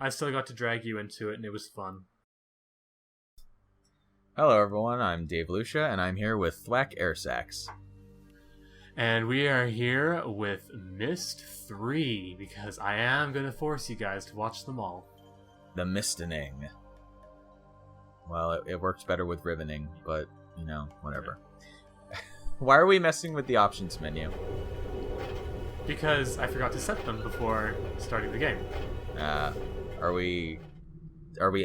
I still got to drag you into it, and it was fun. Hello everyone, I'm Dave Lucia, and I'm here with Thwack Airsax. And we are here with Myst 3, because I am going to force you guys to watch them all. The Mystoning. Well, it works better with riveting, but, whatever. Yeah. Why are we messing with the options menu? Because I forgot to set them before starting the game. Are we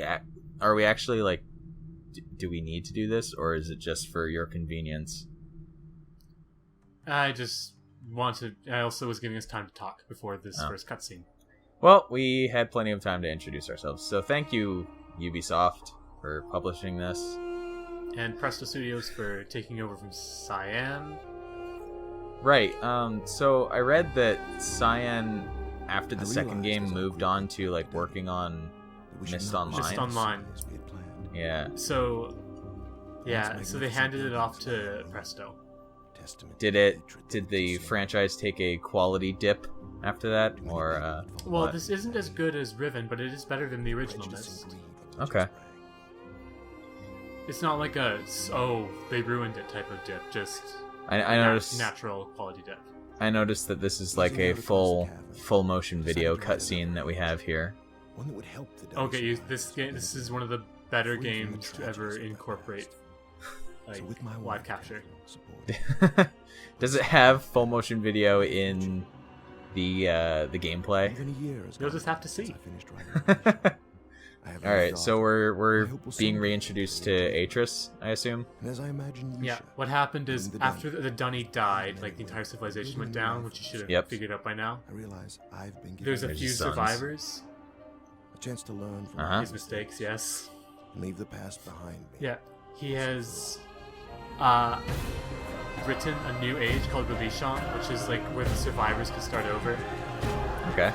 actually, like, do we need to do this, or is it just for your convenience? I also was giving us time to talk before this first cutscene. Well, we had plenty of time to introduce ourselves, so thank you, Ubisoft, for publishing this. And Presto Studios for taking over from Cyan. Right, so I read that Cyan, after the second game, moved on to, like, working on Myst Online. Myst Online. Yeah. So they handed it off to Presto. Did the franchise take a quality dip after that, or well, what? This isn't as good as Riven, but it is better than the original Myst. Okay. It's not like they ruined it type of dip, just I noticed natural quality dip. I noticed that this is like a full motion video cutscene that we have here. Okay, this is one of the better games to ever incorporate live capture. Does it have full motion video in the gameplay? You'll just have to see. All right, so we're being reintroduced to Atris, I assume. Yeah. What happened is after the Dunny died, like the entire civilization went down, which you should have figured out by now. There's a few survivors. A chance to learn from his mistakes. Yes. Leave the past behind me. Yeah. He has written a new age called Relishon, which is like where the survivors can start over. Okay.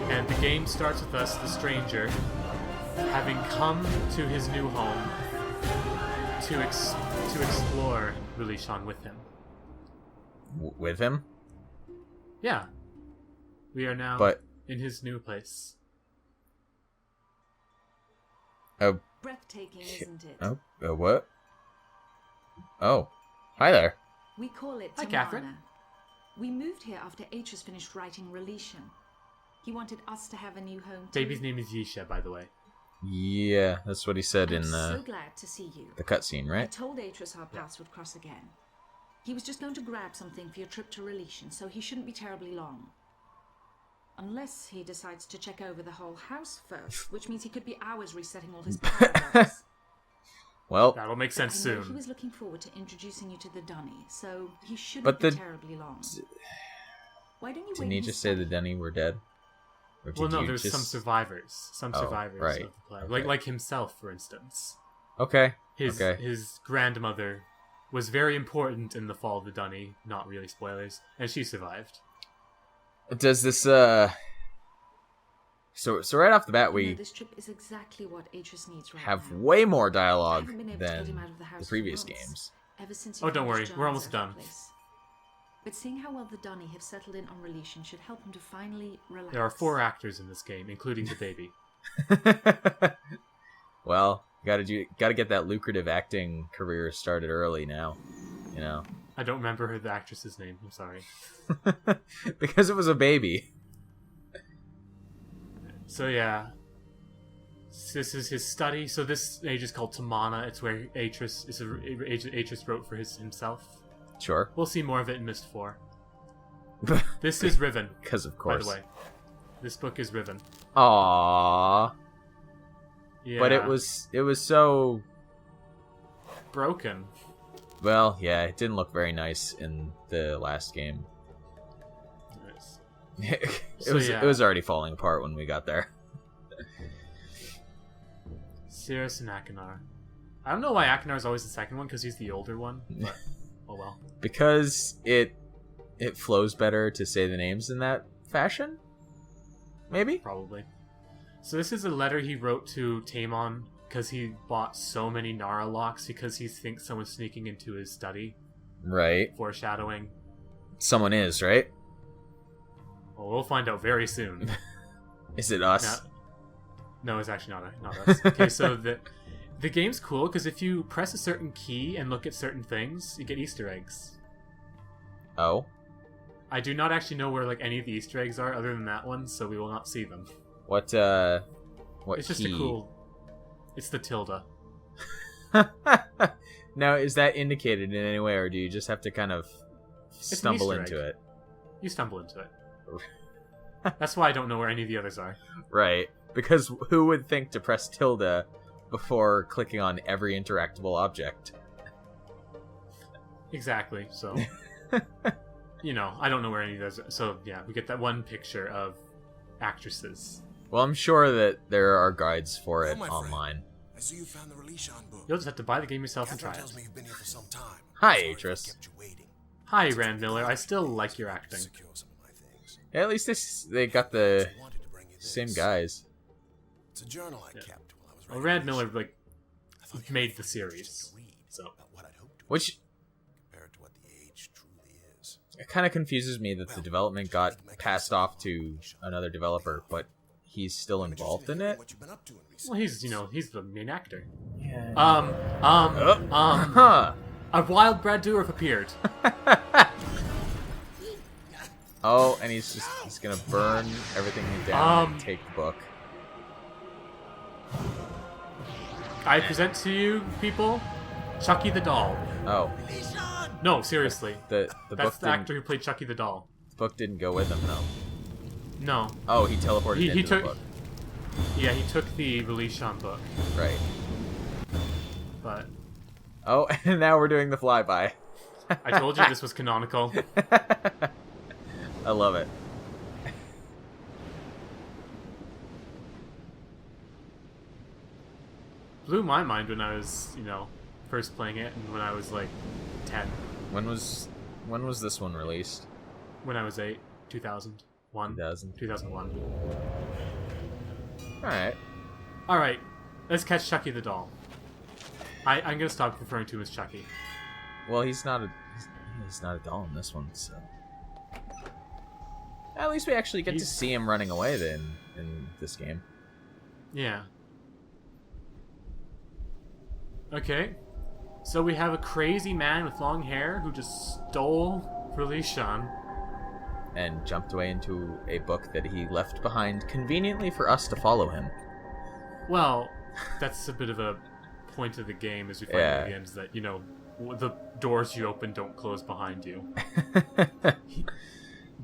And the game starts with us, the stranger, having come to his new home to explore Relishon with him. With him? Yeah. We are now in his new place. Oh. Breathtaking, isn't it? Oh, what? Oh, hi there. We call it Hi, Tamana. Catherine. We moved here after Atris finished writing Relishon. He wanted us to have a new home too. Baby's name is Yisha, by the way. Yeah, that's what he said in so glad to see you. The cutscene, right? I told Atris our paths would cross again. He was just going to grab something for your trip to Relishon, so he shouldn't be terribly long. Unless he decides to check over the whole house first, which means he could be hours resetting all his power blocks. Well, that'll make sense soon. He was looking forward to introducing you to the Dunny, so he shouldn't be terribly long. Why don't you didn't he just say the Dunny were dead? Well, no, there's some survivors. Some survivors right. of the play. Okay. Like himself, for instance. Okay. His grandmother was very important in the fall of the Dunny, not really spoilers, and she survived. Does this So right off the bat, we this trip is exactly what Atris needs right have now. way more dialogue than the previous games. Ever since don't worry, we're almost done. But seeing how well the Dunny have settled in on Relishon should help him to finally relax. There are 4 actors in this game, including the baby. Well, gotta get that lucrative acting career started early now, I don't remember the actress's name. I'm sorry. Because it was a baby. So yeah, this is his study. So this age is called Tamana. It's where Atris wrote for himself. Sure. We'll see more of it in Myst 4. This is Riven. Because of course. By the way, this book is Riven. Aww. Yeah. But it was so broken. Well, yeah, it didn't look very nice in the last game. Nice. It was already falling apart when we got there. Cirrus and Akinar. I don't know why Akinar is always the second one, because he's the older one. But, oh well. Because it flows better to say the names in that fashion? Maybe? Probably. So this is a letter he wrote to Tamon because he bought so many Nara locks because he thinks someone's sneaking into his study. Right. Foreshadowing. Someone is, right? Well, we'll find out very soon. Is it us? No, it's actually not us. Okay, so the game's cool because if you press a certain key and look at certain things, you get Easter eggs. Oh? I do not actually know where like any of the Easter eggs are other than that one, so we will not see them. What It's just key? a cool... It's the tilde. Now, is that indicated in any way, or do you just have to kind of stumble Easter into egg. it? You stumble into it. That's why I don't know where any of the others are. Right. Because who would think to press tilde before clicking on every interactable object? Exactly, so... You know, I don't know where any of those are. So, yeah, we get that one picture of actresses. Well, I'm sure that there are guides for it Oh, my friend. online. I see you found the Relishon book. You'll just have to buy the game yourself and Catherine try tells it. me you've been here for some time. Hi, Sorry if I Atris. kept you waiting. Hi, Rand Miller. I still like your acting. Secure some of my things. Yeah, at least they got the I wanted to bring you this. same guys. It's a journal I Yeah. kept while I was Well, writing Rand the Miller, mission. like, I thought you made were the series, interested to read so... about what I'd hoped to Which compared to what the age truly is. it kind of confuses me that the development got passed off to another developer, but he's still I'm involved interested in to hear it. what you've been up to in recent Well, he's, days. he's the main actor. Yeah. A wild Brad Dourif appeared. Oh, and he's gonna burn everything down and take the book. I present to you, people, Chucky the doll. Oh, No, seriously. the That's book the didn't, actor who played Chucky the doll. the book didn't go with him though. No. Oh, he teleported He into took... the book. Yeah, he took the Relishon book, Right. but... Oh, and now we're doing the flyby. I told you this was canonical. I love it. Blew my mind when I was, first playing it, and when I was like 10. When was this one released? When I was 8. 2001. 2000. 2001. Alright. Alright, let's catch Chucky the doll. I'm gonna stop referring to him as Chucky. Well, he's not a doll in this one, so. At least we actually get to see him running away then in this game. Yeah. Okay. So we have a crazy man with long hair who just stole Relishon. And jumped away into a book that he left behind conveniently for us to follow him. Well, that's a bit of a point of the game, as we find at the end, is that, the doors you open don't close behind you.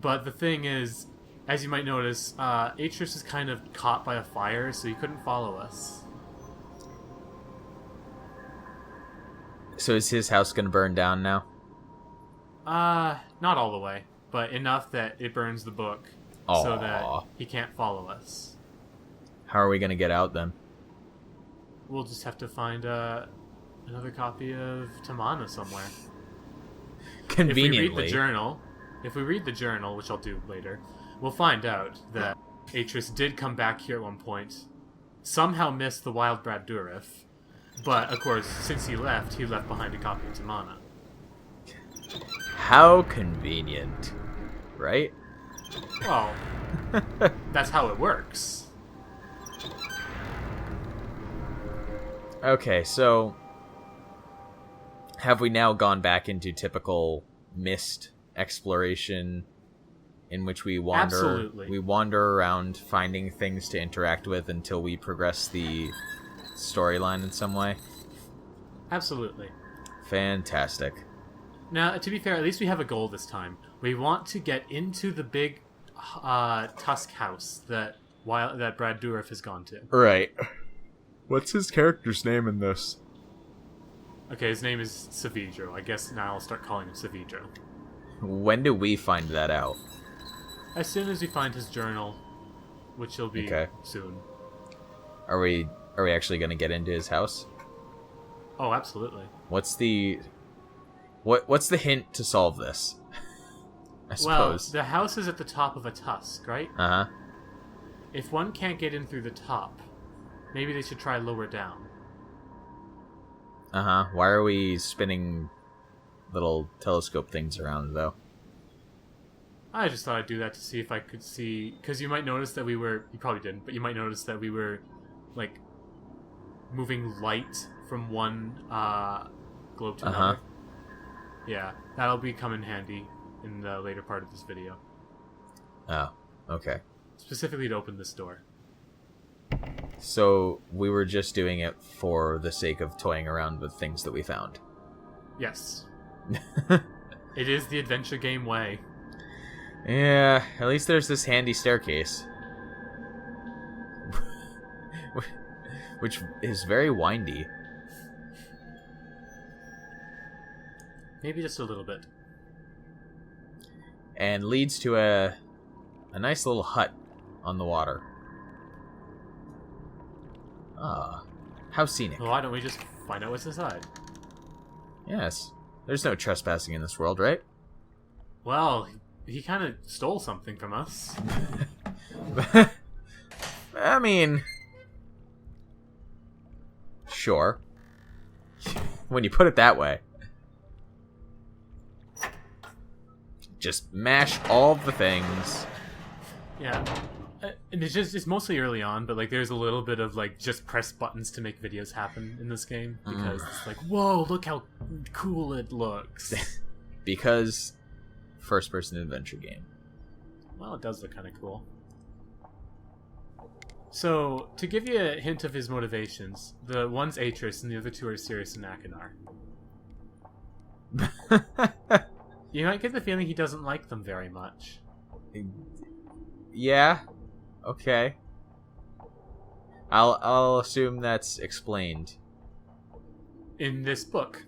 But the thing is, as you might notice, Atris is kind of caught by a fire, so he couldn't follow us. So is his house gonna burn down now? Not all the way, but enough that it burns the book, so that he can't follow us. How are we gonna get out then? We'll just have to find another copy of Tamana somewhere. Conveniently. If we read the journal, which I'll do later, we'll find out that Atris did come back here at one point, somehow missed the wild Brad Dourif, but of course, since he left behind a copy of Tamana. How convenient, right? Well, that's how it works. Okay, so have we now gone back into typical Myst exploration in which we wander Absolutely. we wander around finding things to interact with until we progress the storyline in some way? Absolutely. Fantastic. Now, to be fair, at least we have a goal this time. We want to get into the big Tusk house that Brad Dourif has gone to. Right. What's his character's name in this? Okay, his name is Savidro. I guess now I'll start calling him Savidro. When do we find that out? As soon as we find his journal, which will be Okay. soon. Are we actually going to get into his house? Oh, absolutely. What's the hint to solve this? I Well, suppose. the house is at the top of a tusk, right? Uh-huh. If one can't get in through the top, maybe they should try lower down. Uh-huh. Why are we spinning little telescope things around, though? I just thought I'd do that to see if I could see... Because you might notice that you probably didn't, but you might notice that we were like moving light from one globe to Uh-huh. another. Yeah, that'll be come in handy in the later part of this video, Oh, okay. specifically to open this door. So we were just doing it for the sake of toying around with things that we found. Yes, it is the adventure game way. Yeah, at least there's this handy staircase. Which is very windy. Maybe just a little bit. And leads to a nice little hut on the water. Ah, how scenic. Well, why don't we just find out what's inside? Yes. There's no trespassing in this world, right? Well, he kind of stole something from us. I mean... Sure. When you put it that way. Just mash all the things. Yeah. And it's mostly early on, but like there's a little bit of like just press buttons to make videos happen in this game because it's like, whoa, look how cool it looks. Because first person adventure game. Well, it does look kind of cool. So, to give you a hint of his motivations, the one's Atris and the other two are Sirius and Akinar. You might get the feeling he doesn't like them very much. Yeah. Okay. I'll assume that's explained. In this book.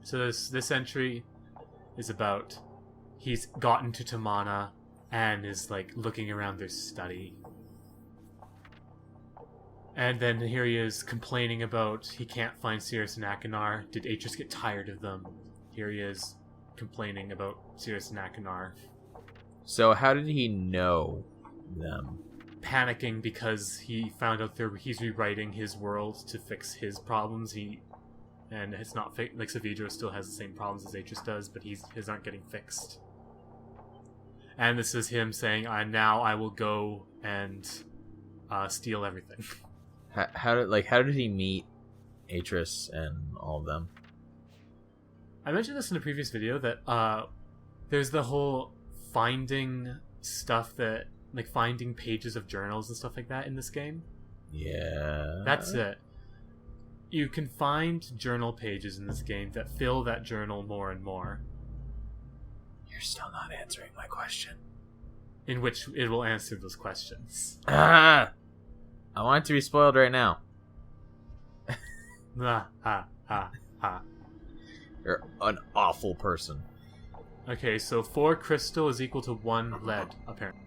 So this entry is about he's gotten to Tamana and is like looking around their study. And then here he is complaining about he can't find Sirius and Akinar. Did Atris get tired of them? Here he is complaining about Sirius and Akinar. So how did he know them? Panicking because he found out he's rewriting his world to fix his problems. And it's not like Savidro still has the same problems as Atris does, but his aren't getting fixed. And this is him saying, "Now I will go and steal everything." How did he meet Atris and all of them? I mentioned this in a previous video that there's the whole finding stuff that like finding pages of journals and stuff like that in this game. Yeah. That's it. You can find journal pages in this game that fill that journal more and more. You're still not answering my question. In which it will answer those questions. Ah! I want it to be spoiled right now. Ha ha ha ha. You're an awful person. Okay, so 4 crystal is equal to 1 lead, apparently.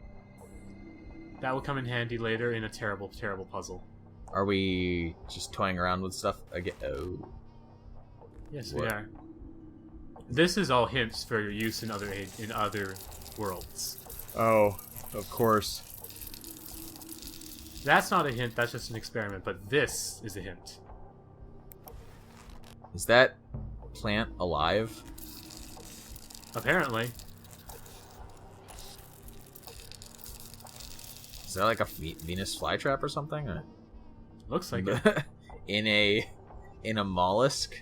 That will come in handy later in a terrible, terrible puzzle. Are we just toying around with stuff again? Oh. Yes, What? we are. This is all hints for your use in other worlds. Oh, of course. That's not a hint, that's just an experiment, but this is a hint. Is that plant alive? Apparently. Is that like a Venus flytrap or something? Looks like it. in a mollusk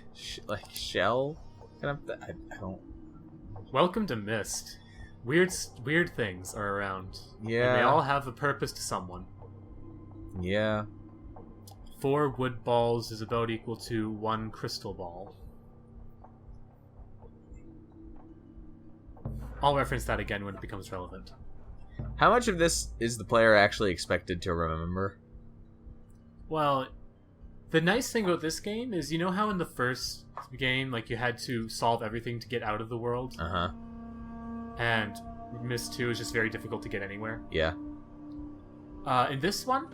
shell? Kind of. I don't. Welcome to Myst. Weird things are around. Yeah. And they all have a purpose to someone. Yeah. 4 wood balls is about equal to 1 crystal ball. I'll reference that again when it becomes relevant. How much of this is the player actually expected to remember? Well, the nice thing about this game is, you know how in the first game, like, you had to solve everything to get out of the world? Uh-huh. And Myst 2 is just very difficult to get anywhere. Yeah. In this one,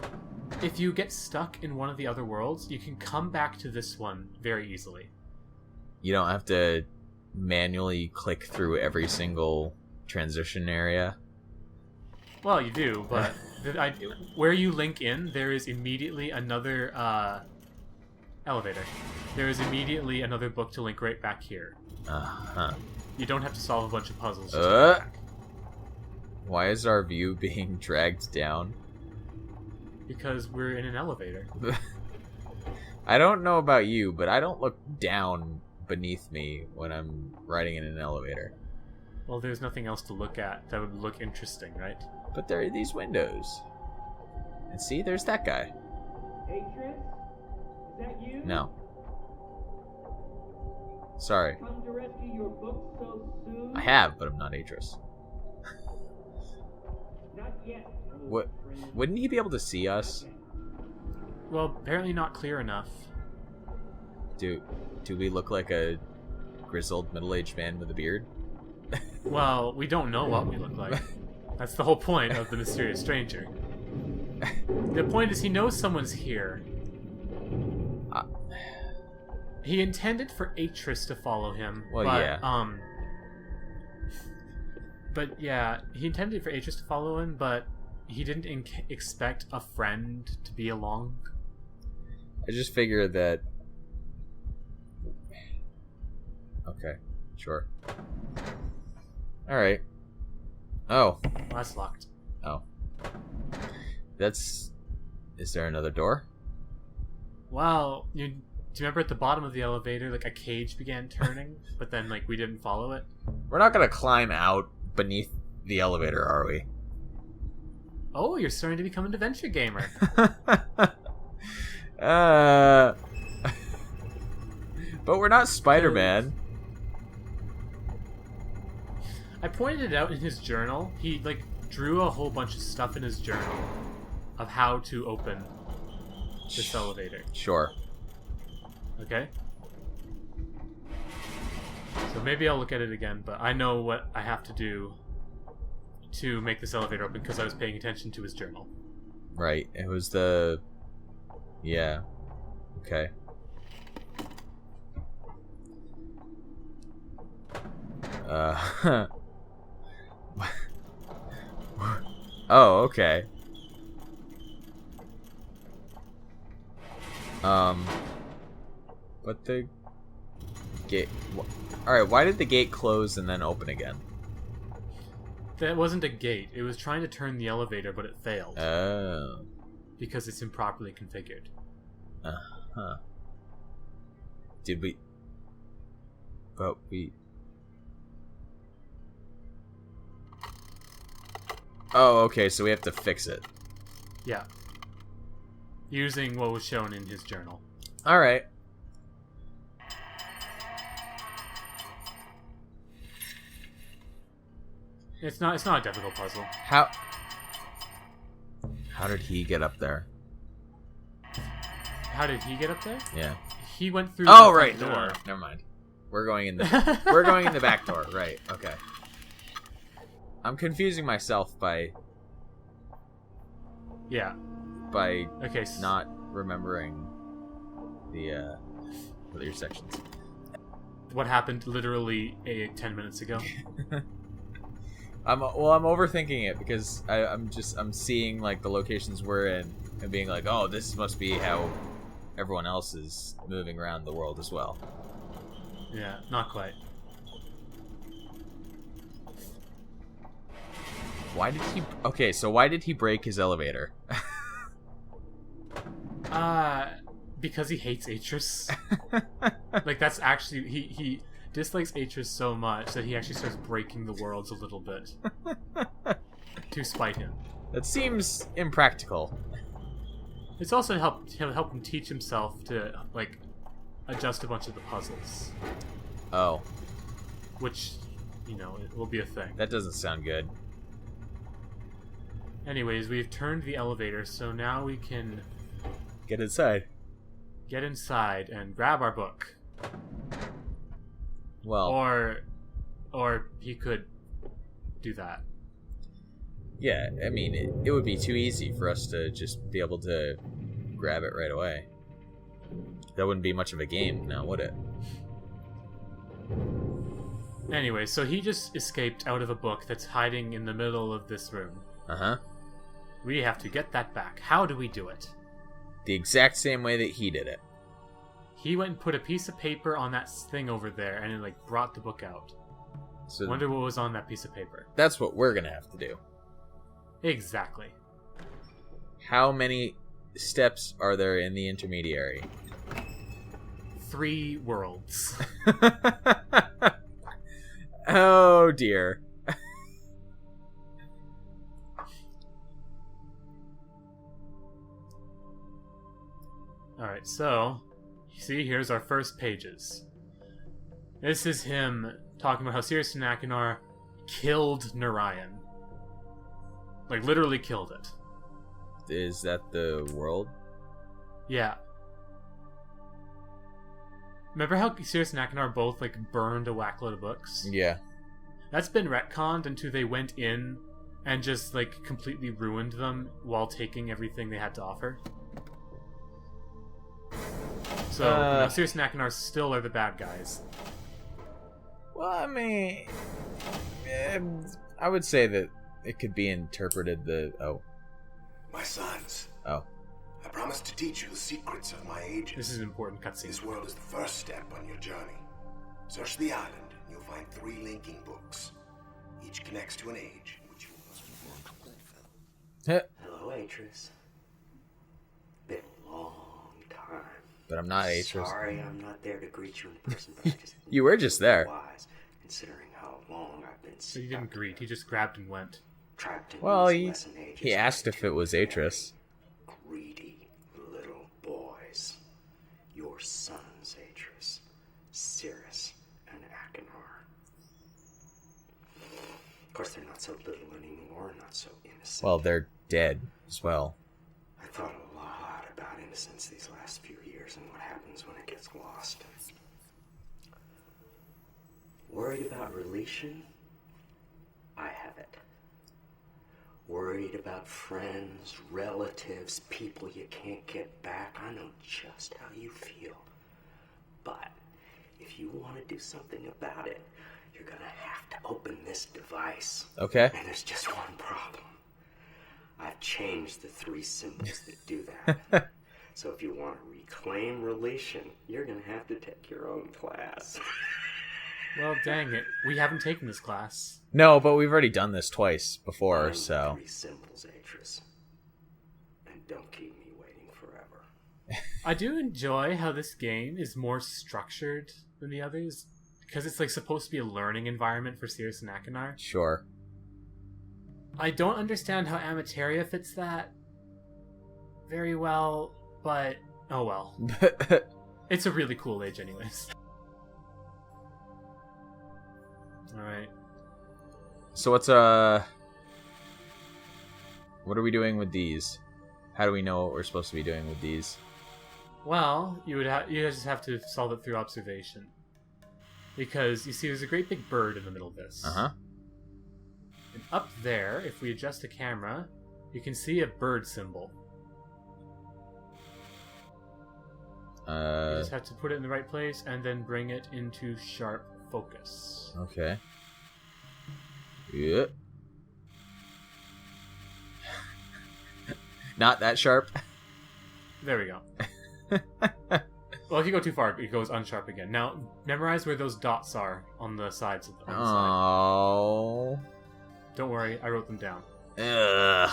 if you get stuck in one of the other worlds, you can come back to this one very easily. You don't have to manually click through every single transition area. Well, you do, but where you link in, there is immediately another elevator. There is immediately another book to link right back here. Uh-huh. You don't have to solve a bunch of puzzles. Just to go back. Why is our view being dragged down? Because we're in an elevator. I don't know about you, but I don't look down beneath me when I'm riding in an elevator. Well, there's nothing else to look at that would look interesting, right? But there are these windows. And see, there's that guy. Hey, Tris? Is that you? No. Sorry. Come to rescue your book so soon? I have, but I'm not Atris. Not yet. What? Wouldn't he be able to see us? Well, apparently not clear enough. Do we look like a grizzled middle-aged man with a beard? Well, we don't know what we look like. That's the whole point of the mysterious stranger. The point is he knows someone's here. He intended for Atris to follow him. Well, but, yeah. But yeah, he intended for Atris to follow him, but he didn't expect a friend to be along. I just figure that... Okay, sure. Alright. Oh. Well, that's locked. Oh. That's... Is there another door? Well, do you remember at the bottom of the elevator, like, a cage began turning, but then, like, we didn't follow it? We're not gonna climb out beneath the elevator, are we? Oh, you're starting to become an adventure gamer. But we're not Spider-Man. I pointed it out in his journal. He, like, drew a whole bunch of stuff in his journal of how to open this elevator. Sure. Okay? So maybe I'll look at it again, but I know what I have to do to make this elevator open because I was paying attention to his journal. Right. It was the... Yeah. Okay. Oh, okay. But the gate... Alright, why did the gate close and then open again? That wasn't a gate. It was trying to turn the elevator, but it failed. Oh. Because it's improperly configured. Uh-huh. Did we... But we... Oh, okay, so we have to fix it. Yeah. Using what was shown in his journal. Alright. It's not a difficult puzzle. How did he get up there? How did he get up there? Yeah. He went through Oh, the right. front door. No, never mind. We're going in the we're going in the back door. Right. Okay. I'm confusing myself by Yeah. Okay. not remembering the other sections. What happened literally 10 minutes ago? I'm overthinking it because I'm seeing like the locations we're in and being like, oh, this must be how everyone else is moving around the world as well. Yeah, not quite. Why did he? Okay, so why did he break his elevator? Because he hates Atris. Like, that's actually... He dislikes Atris so much that he actually starts breaking the worlds a little bit. To spite him. That seems impractical. It's also help him teach himself to, like, adjust a bunch of the puzzles. Oh. Which, you know, it will be a thing. That doesn't sound good. Anyways, we've turned the elevator, so now we can Get inside. get inside and grab our book. Well, Or he could do that. yeah, I mean, it would be too easy for us to just be able to grab it right away. That wouldn't be much of a game now, would it? Anyway, so he just escaped out of a book that's hiding in the middle of this room. Uh-huh. We have to get that back. How do we do it? The exact same way that he did it. He went and put a piece of paper on that thing over there, and it, like, brought the book out. So Wonder what was on that piece of paper. that's what we're gonna have to do. Exactly. How many steps are there in the intermediary? 3 worlds. Oh dear. Alright, so, you see, here's our first pages. This is him talking about how Sirius and Akinar killed Narayan. Like, literally killed it. Is that the world? Yeah. Remember how Sirius and Akinar both, like, burned a whackload of books? Yeah. That's been retconned until they went in and just, like, completely ruined them while taking everything they had to offer. So, Sirius and Akinar still are the bad guys. Well, I mean, I would say that it could be interpreted My sons, Oh. I promise to teach you the secrets of my ages. This is an important cutscene. This world is the first step on your journey. Search the island, and you'll find 3 linking books. Each connects to an age, which you must work. Hello, Atris. Been a long time. But I'm not Atris. Sorry, I'm not there to greet you in person, but I just You were just there. wise, considering how long I've been So he didn't greet, he just grabbed and went. trapped in Well, these he lesson ages. he asked if it was Atris. Greedy little boys. Your sons, Atris, Cirrus, and Akinar. Of course, they're not so little anymore, not so innocent. Well, they're dead as well. I thought a lot about innocence these last few years and what happens when it gets lost. Worried about relation? I have it. Worried about friends, relatives, people you can't get back. I know just how you feel. But if you want to do something about it, you're gonna have to open this device. Okay. And there's just one problem. I've changed the 3 symbols that do that. So if you want to reclaim relation, you're gonna have to take your own class. Well, dang it. We haven't taken this class. No, but we've already done this twice before, Find the so 3 symbols, Atris. And don't keep me waiting forever. I do enjoy how this game is more structured than the others. Because it's like supposed to be a learning environment for Sirius and Akinar. sure. I don't understand how Amateria fits that very well, but oh well. It's a really cool age anyways. Alright. So what are we doing with these? How do we know what we're supposed to be doing with these? Well, you just have to solve it through observation. Because, you see, there's a great big bird in the middle of this. Uh-huh. And up there, if we adjust the camera, you can see a bird symbol. You just have to put it in the right place and then bring it into sharp focus. Okay. Yeah. Not that sharp. There we go. Well, if you go too far, it goes unsharp again. Now, memorize where those dots are on the sides of the side. Oh. Don't worry, I wrote them down. Ugh.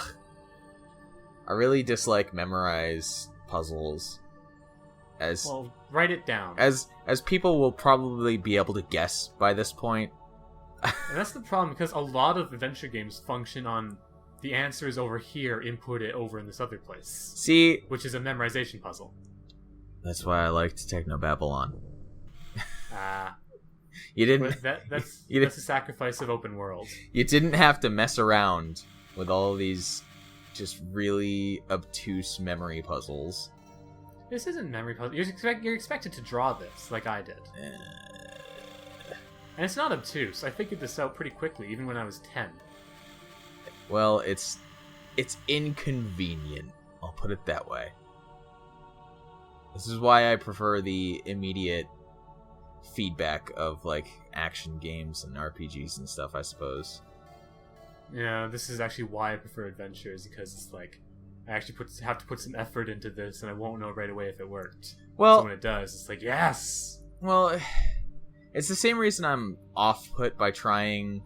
I really dislike memorize puzzles. Well, write it down. As people will probably be able to guess by this point. And that's the problem, because a lot of adventure games function on the answer is over here, input it over in this other place. See, Which is a memorization puzzle. that's why I liked Technobabylon. Ah. You didn't. But that's You that's a sacrifice of open world. You didn't have to mess around with all these just really obtuse memory puzzles. This isn't memory puzzle. You're expected to draw this, like I did. And it's not obtuse. I figured this out pretty quickly, even when I was 10. Well, it's inconvenient. I'll put it that way. This is why I prefer the immediate feedback of like action games and RPGs and stuff, I suppose. Yeah, this is actually why I prefer adventures, because it's like I actually have to put some effort into this, and I won't know right away if it worked. Well, so when it does, it's like, yes! Well, it's the same reason I'm off-put by trying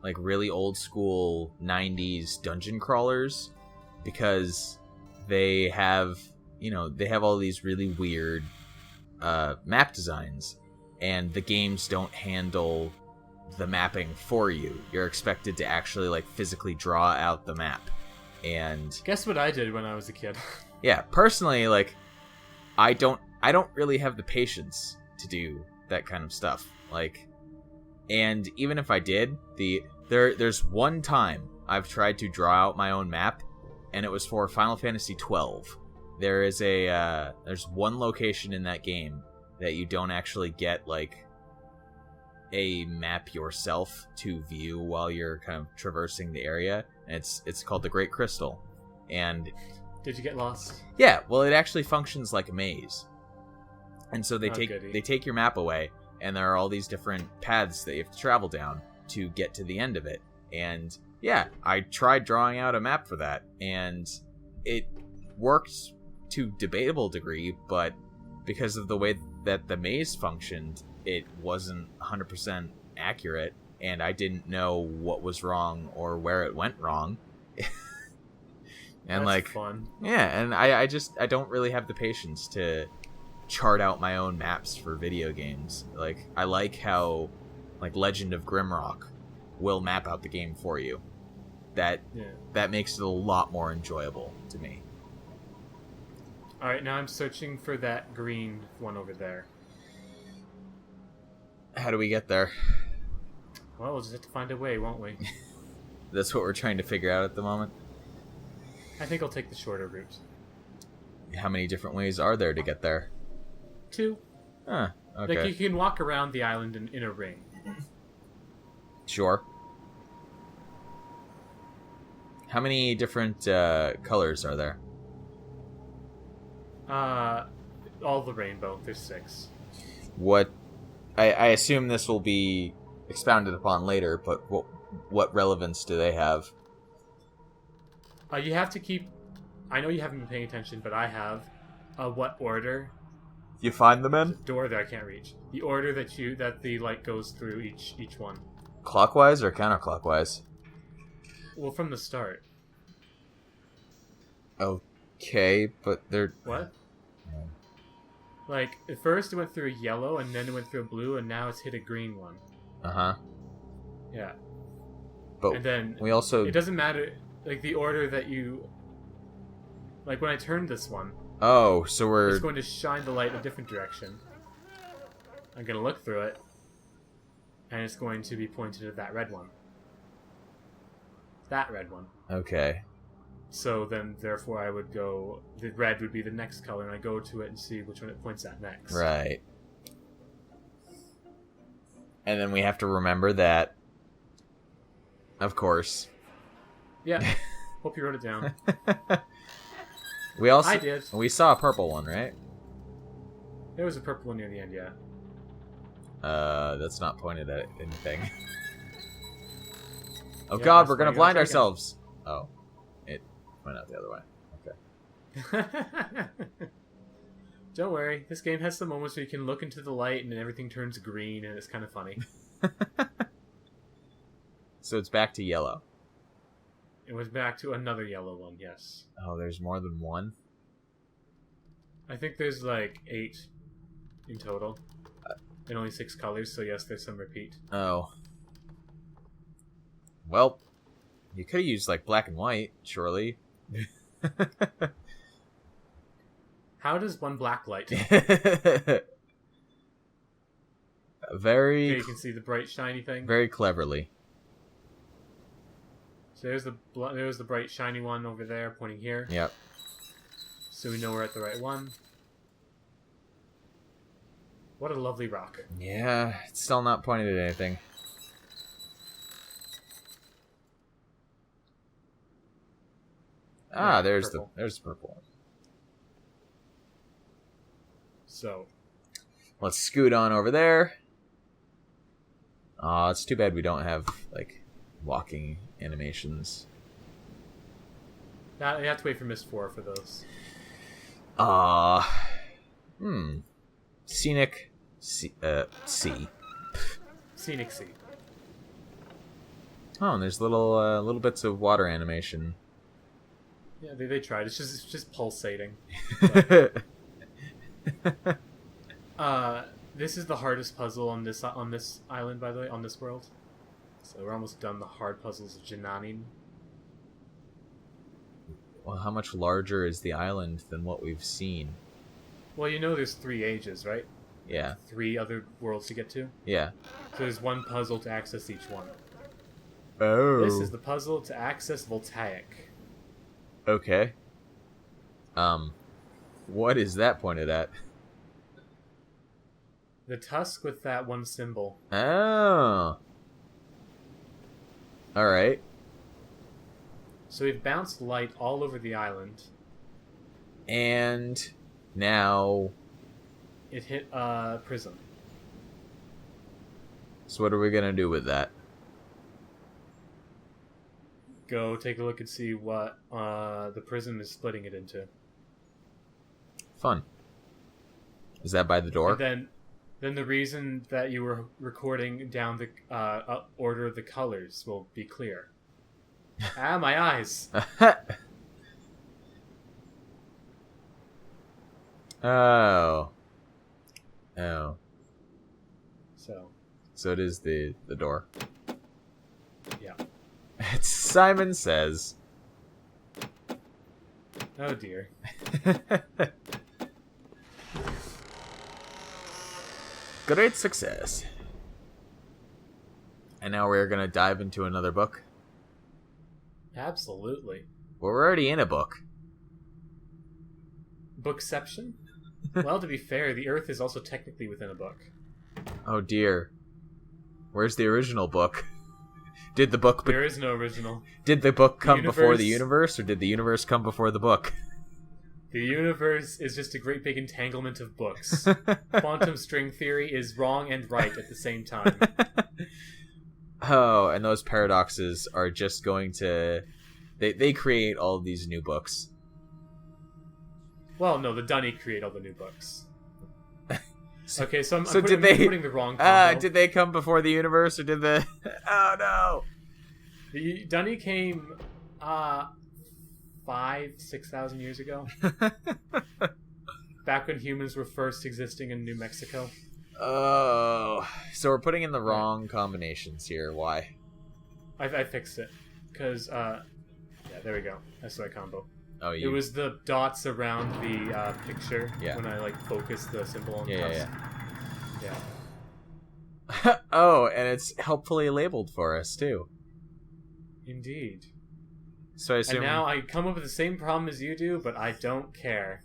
like really old school 90s dungeon crawlers, because they have, they have all these really weird map designs, and the games don't handle the mapping for you. You're expected to actually like physically draw out the map. And guess what I did when I was a kid? yeah, personally, like I don't really have the patience to do that kind of stuff. Like, and even if I did, there's one time I've tried to draw out my own map, and it was for Final Fantasy 12. There's one location in that game that you don't actually get like a map yourself to view while you're kind of traversing the area, and it's called the Great Crystal. And did you get lost? Yeah, well, it actually functions like a maze. And so they goody. they take your map away, and there are all these different paths that you have to travel down to get to the end of it. And yeah, I tried drawing out a map for that, and it worked to debatable degree, but because of the way that the maze functioned, it wasn't 100% accurate, and I didn't know what was wrong or where it went wrong. And that's like fun. Yeah, and I don't really have the patience to chart out my own maps for video games. Like, I like how like Legend of Grimrock will map out the game for you. That makes it a lot more enjoyable to me. Alright, now I'm searching for that green one over there. How do we get there? Well, we'll just have to find a way, won't we? That's what we're trying to figure out at the moment. I think I'll take the shorter route. How many different ways are there to get there? 2. Huh, okay. Like, you can walk around the island in a ring. Sure. How many different colors are there? All the rainbow. There's 6. What? I assume this will be expounded upon later, but what relevance do they have? You have to keep... I know you haven't been paying attention, but I have. What order? You find them in? Door that I can't reach. The order that the light goes through each one. Clockwise or counterclockwise? Well, from the start. Okay, but they're... What? Like, at first it went through a yellow, and then it went through a blue, and now it's hit a green one. Uh-huh. Yeah. But and then we also... It doesn't matter, like, the order that you... Like, when I turned this one... Oh, so we're... It's going to shine the light a different direction. I'm going to look through it, and it's going to be pointed at that red one. That red one. Okay. So then, therefore, I would go... The red would be the next color, and I go to it and see which one it points at next. Right. And then we have to remember that. Of course. Yeah. Hope you wrote it down. We also... I did. We saw a purple one, right? There was a purple one near the end, yeah. That's not pointed at anything. Oh Yeah, god, that's we're gonna fine. blind I'll try ourselves. Oh. It went out the other way. Okay. Don't worry, this game has some moments where you can look into the light and then everything turns green, and it's kind of funny. So it's back to yellow. It was back to another yellow one, yes. Oh, there's more than one? I think there's like 8 in total. And only 6 colors, so yes, there's some repeat. Oh. Well, you could have used, like, black and white, surely. How does one black light? Very... Okay, you can see the bright shiny thing. Very cleverly. So there's the bright shiny one over there, pointing here. Yep. So we know we're at the right one. What a lovely rock. Yeah, it's still not pointed at anything. Ah, Yeah, there's purple. the purple one. So Let's scoot on over there. Aw, it's too bad we don't have, like, walking animations. now you have to wait for Myst 4 for those. Scenic C. Scenic Sea. Oh, and there's little bits of water animation. Yeah, they tried. It's just pulsating. This is the hardest puzzle on this island, by the way, on this world. So we're almost done the hard puzzles of Jananin. Well, how much larger is the island than what we've seen? Well, you know there's 3 ages, right? Yeah. 3 other worlds to get to. Yeah. So there's 1 puzzle to access each one. Oh. This is the puzzle to access Voltaic. Okay. What is that pointed at? The tusk with that 1 symbol. Oh. Alright. So we've bounced light all over the island. And now... It hit a prism. So what are we gonna do with that? Go take a look and see what the prism is splitting it into. Fun. Is that by the door? And then the reason that you were recording down the order of the colors will be clear. Ah, my eyes! Oh. Oh. So it is the door. yeah. It's Simon Says. Oh dear. Great success. And now we're gonna dive into another book. Absolutely. Well, we're already in a book. Bookception? Well, to be fair, the Earth is also technically within a book. Oh dear. Where's the original book? Did the book There is no original. Did the book come before the universe- universe, or did the universe come before the book? The universe is just a great big entanglement of books. Quantum string theory is wrong and right at the same time. Oh, and those paradoxes are just going to... They create all of these new books. Well, no, the Dunny create all the new books. Okay, so I'm So putting, did they... I'm putting the wrong combo. did they come before the universe, or did the... Oh, no! The Dunny came 5,000-6,000 years ago. Back when humans were first existing in New Mexico. Oh, so we're putting in the wrong combinations here. Why? I fixed it. Because, yeah, there we go. That's the right combo. Oh, It was the dots around the picture Yeah. when I, focused the symbol on the Yeah. Yeah. Oh, and it's helpfully labeled for us, too. Indeed. So I assume... And now I come up with the same problem as you do, but I don't care.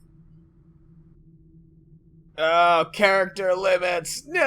Oh, character limits! No!